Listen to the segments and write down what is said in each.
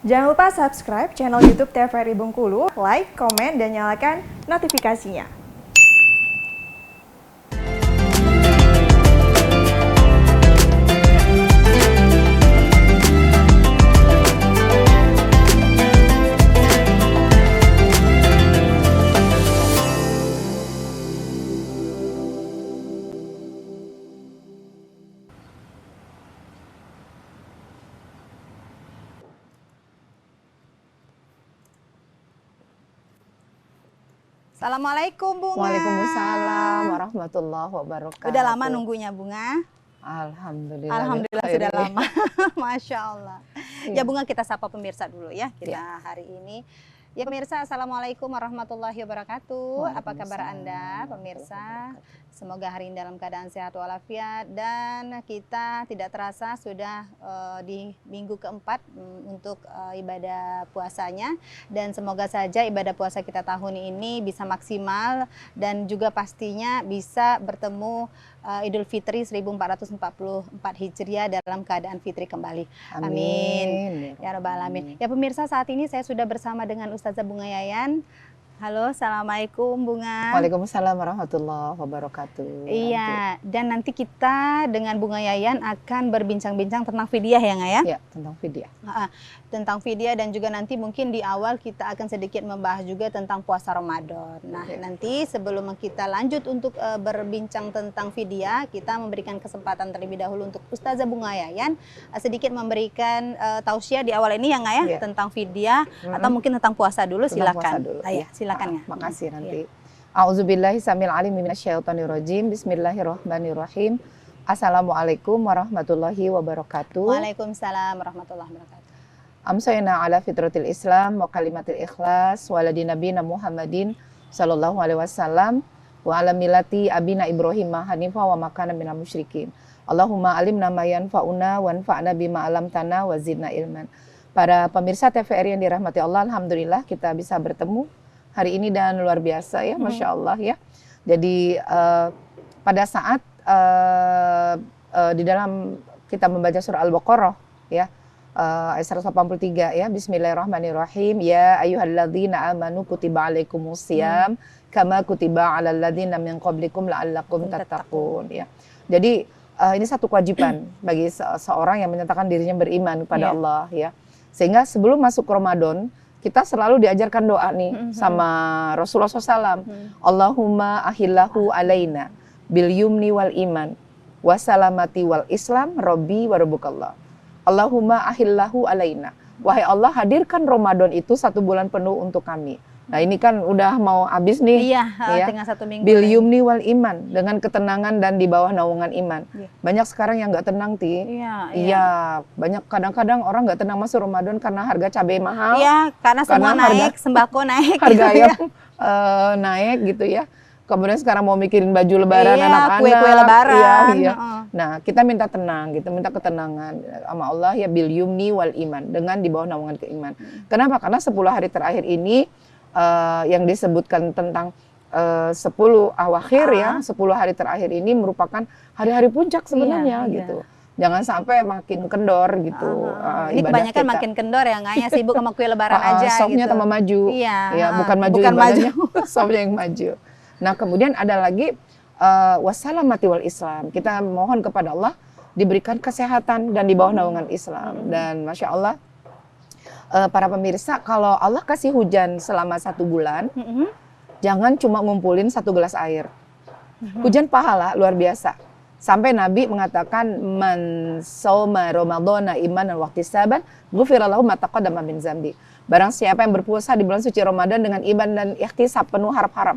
Jangan lupa subscribe channel YouTube TVRI Bengkulu, like, komen, dan nyalakan notifikasinya. Assalamualaikum Bunga. Waalaikumsalam warahmatullahi wabarakatuh. Udah lama nunggunya Bunga? Alhamdulillah. Alhamdulillah sudah lama. Masya Allah. Iya. Ya Bunga, kita sapa pemirsa dulu ya kita hari ini. Ya pemirsa, Assalamualaikum warahmatullahi wabarakatuh. Apa kabar Anda pemirsa? Semoga hari ini dalam keadaan sehat walafiat, dan kita tidak terasa sudah di minggu keempat untuk ibadah puasanya, dan semoga saja ibadah puasa kita tahun ini bisa maksimal dan juga pastinya bisa bertemu Idul Fitri 1444 Hijriah dalam keadaan fitri kembali. Amin. Ya Rabbal Alamin. Ya pemirsa, saat ini saya sudah bersama dengan Ustazah Bunga Yayan. Halo, Assalamualaikum Bunga. Waalaikumsalam warahmatullahi wabarakatuh. Iya, dan nanti kita dengan Bunga Yayan akan berbincang-bincang tentang fidyah ya, Nga ya? Ya, tentang fidyah. Tentang fidyah, dan juga nanti mungkin di awal kita akan sedikit membahas juga tentang puasa Ramadan. Nah, nanti sebelum kita lanjut untuk berbincang tentang fidyah, kita memberikan kesempatan terlebih dahulu untuk Ustazah Bunga Yayan sedikit memberikan tausiah di awal ini ya, Nga ya? Ya. Tentang fidyah atau mungkin tentang puasa dulu, Tentang silakan. puasa dulu. Ya, silakan ya. Makasih nanti. A'udzubillahi samil alim minasyaitonirrajim. Bismillahirrahmanirrahim. Assalamualaikum warahmatullahi wabarakatuh. Waalaikumsalam warahmatullahi wabarakatuh. Amsayna ala fitratil Islam wa kalimatil ikhlas wa ladi nabiyina Muhammadin sallallahu alaihi wasallam wa ala millati abina Ibrahim hanifa wa makana minal musyrikin. Allahumma alimna ma yanfa'una wa anfa'na bima 'allamtana wa zidna ilman. Para pemirsa TVRI yang dirahmati Allah, alhamdulillah kita bisa bertemu hari ini dan luar biasa ya, Masya Allah ya. Jadi pada saat di dalam kita membaca surah Al-Baqarah ya, ayat 183 ya, Bismillahirrahmanirrahim. Ya ayyuhalladzina amanu kutiba alaikumusiyam kama kutiba alal ladzina min qablikum la'allakum tattaqun ya. Jadi ini satu kewajiban bagi seorang yang menyatakan dirinya beriman kepada Allah ya. Sehingga sebelum masuk Ramadan kita selalu diajarkan doa nih sama Rasulullah SAW. Allahumma ahillahu alaina bil yumni wal iman wasalamati wal islam robbi wa rabbukallah. Allahumma ahillahu alaina. Wahai Allah, hadirkan Ramadan itu 1 bulan penuh untuk kami. Nah ini kan udah mau habis nih. Iya, ya. tinggal 1 minggu. Bil yumni wal iman, dengan ketenangan dan di bawah naungan iman. Banyak sekarang yang nggak tenang, Ti. Iya, banyak kadang-kadang orang nggak tenang masuk Ramadan karena harga cabai mahal. Iya, karena semua naik, sembako naik. Harga gitu ayam naik gitu ya. Kemudian sekarang mau mikirin baju lebaran anak-anak. Kue-kue lebaran. Iya. Nah, kita minta tenang gitu, minta ketenangan sama Allah ya, bil yumni wal iman, dengan di bawah naungan keiman. Kenapa? Karena 10 hari terakhir ini yang disebutkan tentang 10 awakhir ya, 10 hari terakhir ini merupakan hari-hari puncak sebenarnya gitu. Jangan sampai makin kendor gitu. Ini kebanyakan makin kendor ya, Nga ya, sibuk sama kue lebaran aja softnya gitu. tambah maju. Iya. Ya, bukan maju ibadahnya, softnya yang maju. Nah, kemudian ada lagi wassalamati wal Islam. Kita mohon kepada Allah diberikan kesehatan dan di bawah naungan Islam. Dan Masya Allah, para pemirsa, kalau Allah kasih hujan selama 1 bulan, jangan cuma ngumpulin 1 gelas air. Hujan pahala luar biasa. Sampai Nabi mengatakan, man sauma ramadhana imanan wa ihtisaban ghufira lahu ma taqaddama min dzambi. Barang siapa yang berpuasa di bulan suci Ramadan dengan iman dan ikhtisab, penuh harap-harap,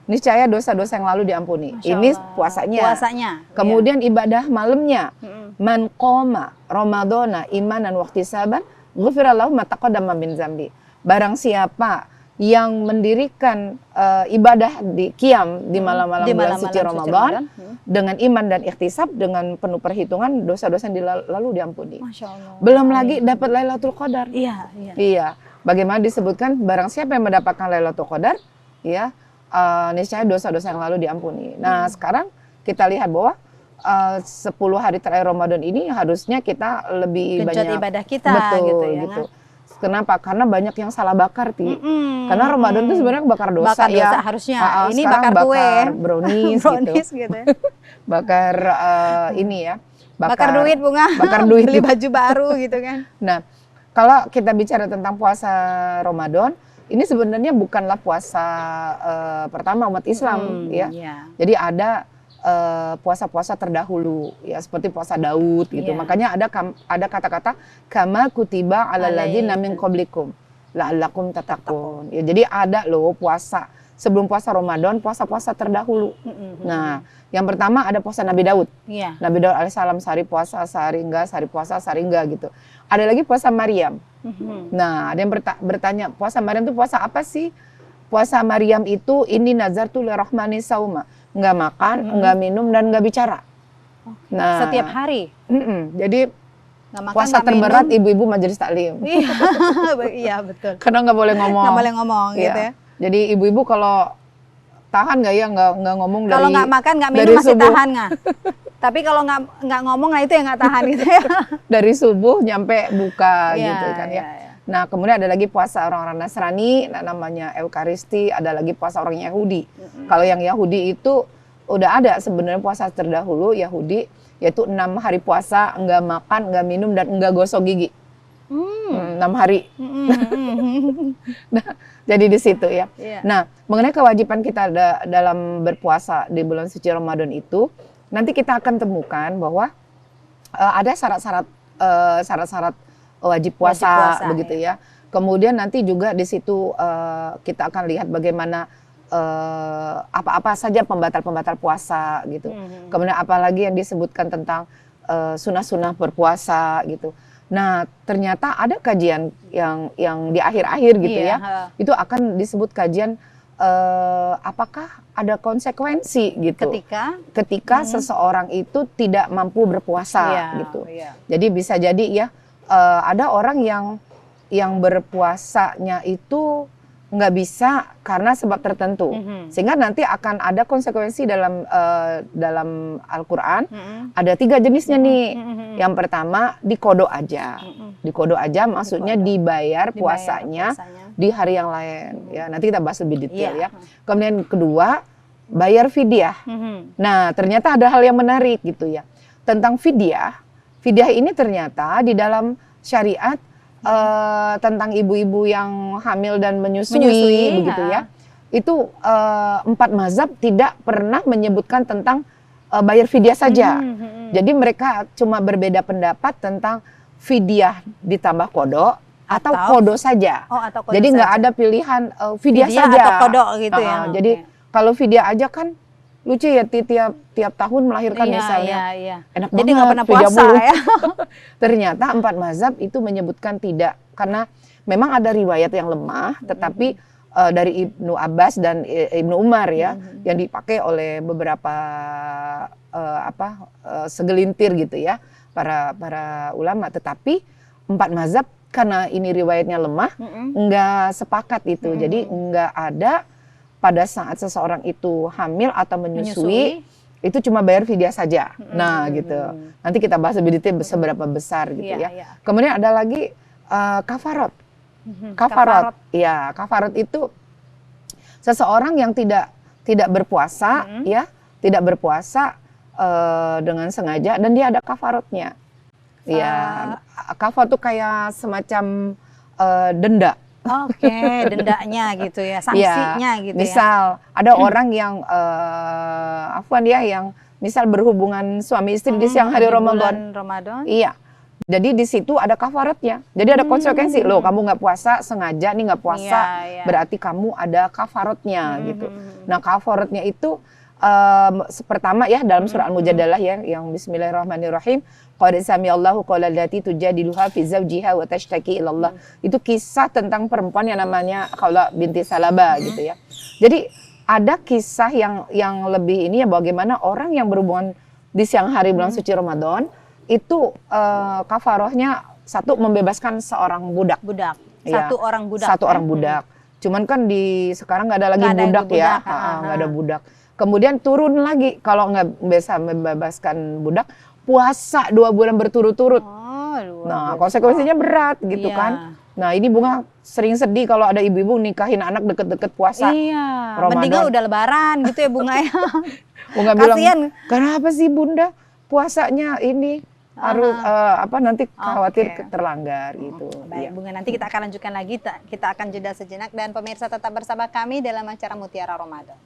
niscaya dosa-dosa yang lalu diampuni. Ini puasanya. Kemudian ibadah malamnya, man qoma ramadhana imanan wa ihtisaban ghufira lahu ma taqaddama min dzambi. Barang siapa yang mendirikan ibadah di qiyam di malam-malam bulan suci Ramadan dengan iman dan ikhtisab, dengan penuh perhitungan, dosa-dosa yang lalu diampuni. Masya Allah. Belum lagi dapat Lailatul Qadar. Iya. Bagaimana disebutkan, barang siapa yang mendapatkan Lailatul Qadar, ya niscaya dosa-dosa yang lalu diampuni. Nah, sekarang kita lihat bahwa 10 hari terakhir Ramadan ini harusnya kita lebih genjot banyak ibadah kita, betul, gitu ya. Gitu. Kenapa? Karena banyak yang salah bakar, Ti. Karena Ramadan itu sebenarnya bakar dosa, bakar ya. dosa harusnya. Ini Sekarang bakar kue, brownies, brownies gitu. gitu ya. Bakar ini ya. Bakar duit, Bunga. Bakar duit. Beli baju baru gitu kan. Nah, kalau kita bicara tentang puasa Ramadan, ini sebenarnya bukanlah puasa pertama umat Islam, ya. Iya. Jadi ada puasa-puasa terdahulu, ya seperti puasa Daud gitu. Iya. Makanya ada kata-kata kama kutiba alal ladzina min qablikum la'allakum tattaqun. Ya, jadi ada loh puasa sebelum puasa Ramadan, puasa-puasa terdahulu. Nah, yang pertama ada puasa Nabi Daud. Iya. Nabi Daud alaihissalam sehari puasa, sehari enggak, sehari puasa, sehari enggak gitu. Ada lagi puasa Maryam. Nah, ada yang bertanya, puasa Maryam itu puasa apa sih? Puasa Maryam itu ini nazartu lirahmani sauma. Enggak makan, enggak minum, dan enggak bicara. Nah, Setiap hari. Jadi Nggak makan, puasa nggak terberat minum. ibu-ibu majelis taklim. Iya, iya betul. Karena nggak boleh ngomong. Nggak boleh ngomong Iya. gitu ya. Jadi ibu-ibu kalau tahan nggak ya nggak ngomong dari Kalau nggak makan, nggak minum dari masih subuh. tahan nggak? Tapi kalau nggak ngomong, nah itu yang nggak tahan gitu ya. Dari subuh nyampe buka Iya, gitu kan ya. iya. Nah, kemudian ada lagi puasa orang-orang Nasrani, namanya Eukaristi, ada lagi puasa orang Yahudi. Kalau yang Yahudi itu udah ada sebenarnya puasa terdahulu Yahudi, yaitu 6 hari puasa, enggak makan, enggak minum, dan enggak gosok gigi. 6 hari. Nah, jadi di situ ya. Iya. Nah, mengenai kewajiban kita dalam berpuasa di bulan suci Ramadan itu, nanti kita akan temukan bahwa ada syarat-syarat wajib puasa, begitu ya. Kemudian nanti juga di situ kita akan lihat bagaimana apa-apa saja pembatal-pembatal puasa gitu. Kemudian apalagi yang disebutkan tentang sunah-sunah berpuasa gitu. Nah, ternyata ada kajian yang di akhir-akhir gitu ya. Itu akan disebut kajian apakah ada konsekuensi gitu. Ketika seseorang itu tidak mampu berpuasa gitu. Jadi bisa jadi ya ada orang yang berpuasanya itu nggak bisa karena sebab tertentu, sehingga nanti akan ada konsekuensi dalam Al-Quran. Ada 3 jenisnya nih. Yang pertama dikodo aja, dikodo aja maksudnya dibayar puasanya di hari yang lain. Ya, nanti kita bahas lebih detail ya. Kemudian kedua bayar fidyah. Nah, ternyata ada hal yang menarik gitu ya tentang fidyah. Fidyah ini ternyata di dalam syariat tentang ibu-ibu yang hamil dan menyusui begitu ya. Itu 4 mazhab tidak pernah menyebutkan tentang bayar fidyah saja. Jadi mereka cuma berbeda pendapat tentang fidyah ditambah kodok atau kodo saja. Atau kodo jadi nggak saja. ada pilihan fidyah saja atau kodok gitu ya. Jadi kalau fidyah aja kan lucu ya, tiap tahun melahirkan misalnya. Enak jadi banget, nggak pernah fidyah puasa mulu. ya. Ternyata 4 mazhab itu menyebutkan tidak, karena memang ada riwayat yang lemah, tetapi dari Ibnu Abbas dan Ibnu Umar ya, yang dipakai oleh beberapa segelintir gitu ya, para ulama. Tetapi 4 mazhab karena ini riwayatnya lemah, nggak sepakat itu. Jadi nggak ada pada saat seseorang itu hamil atau menyusui itu cuma bayar fidyah saja. Nah gitu. Nanti kita bahas lebih detail seberapa besar gitu ya. Kemudian ada lagi kafarat. Kafarat. Ya, kafarat itu seseorang yang tidak berpuasa ya, tidak berpuasa dengan sengaja dan dia ada kafaratnya. Ya, kafarat itu kayak semacam denda. Oke, dendanya gitu ya, sanksinya gitu ya. Misal ada orang yang yang misal berhubungan suami istri di siang hari Ramadan. Iya. Jadi di situ ada kafaratnya. Jadi ada konsekuensi. Loh, kamu nggak puasa sengaja nih, nggak puasa, berarti kamu ada kafaratnya gitu. Nah, kafaratnya itu pertama ya dalam surah Al-Mujadalah ya, yang Bismillahirrahmanirrahim. Qad sami'allahu qawla allati tujadiluha fi zawjiha wa tashtaki ila Allah. Itu kisah tentang perempuan yang namanya Khawla binti Salaba gitu ya. Jadi ada kisah yang lebih ini ya, bagaimana orang yang berhubungan di siang hari bulan suci Ramadan itu kafarohnya satu, membebaskan seorang budak. Satu orang budak. Satu orang budak. Cuman kan sekarang nggak ada lagi budak ya, nggak ada budak. Kemudian turun lagi kalau nggak bisa membebaskan budak, puasa 2 bulan berturut-turut. Nah, konsekuensinya berat gitu kan. Nah, ini Bunga sering sedih kalau ada ibu-ibu nikahin anak deket-deket puasa. Iya, Ramadan. mendingan udah lebaran gitu ya Bunga ya. Bunga bilang, Kasian. kenapa sih Bunda puasanya ini harus nanti khawatir Oke. terlanggar gitu. Baik Iya. Bunga, nanti kita akan lanjutkan lagi. Kita akan jeda sejenak dan pemirsa tetap bersama kami dalam acara Mutiara Ramadan.